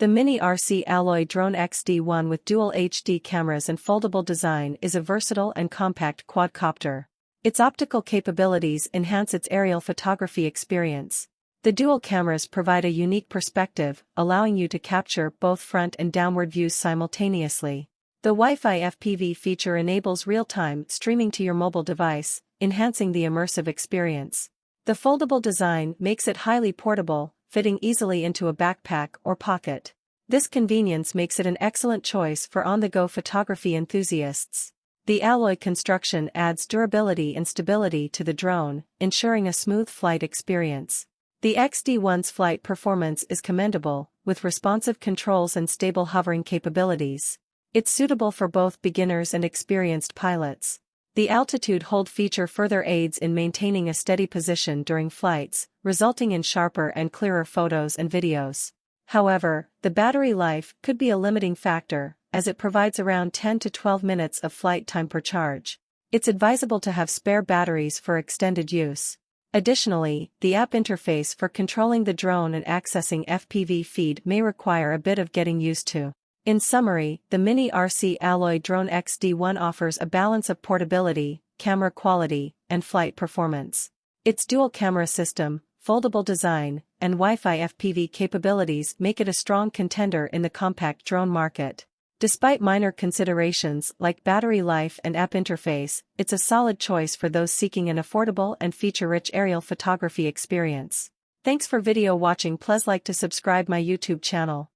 The Mini RC Alloy Drone XD1 with dual HD cameras and foldable design is a versatile and compact quadcopter. Its optical capabilities enhance its aerial photography experience. The dual cameras provide a unique perspective, allowing you to capture both front and downward views simultaneously. The Wi-Fi FPV feature enables real-time streaming to your mobile device, enhancing the immersive experience. The foldable design makes it highly portable, fitting easily into a backpack or pocket. This convenience makes it an excellent choice for on-the-go photography enthusiasts. The alloy construction adds durability and stability to the drone, ensuring a smooth flight experience. The XD1's flight performance is commendable, with responsive controls and stable hovering capabilities. It's suitable for both beginners and experienced pilots. The altitude hold feature further aids in maintaining a steady position during flights, resulting in sharper and clearer photos and videos. However, the battery life could be a limiting factor, as it provides around 10 to 12 minutes of flight time per charge. It's advisable to have spare batteries for extended use. Additionally, the app interface for controlling the drone and accessing FPV feed may require a bit of getting used to. In summary, the Mini RC Alloy Drone XD1 offers a balance of portability, camera quality, and flight performance. Its dual camera system, foldable design, and Wi-Fi FPV capabilities make it a strong contender in the compact drone market. Despite minor considerations like battery life and app interface, it's a solid choice for those seeking an affordable and feature-rich aerial photography experience. Thanks for video watching. Please like to subscribe my YouTube channel.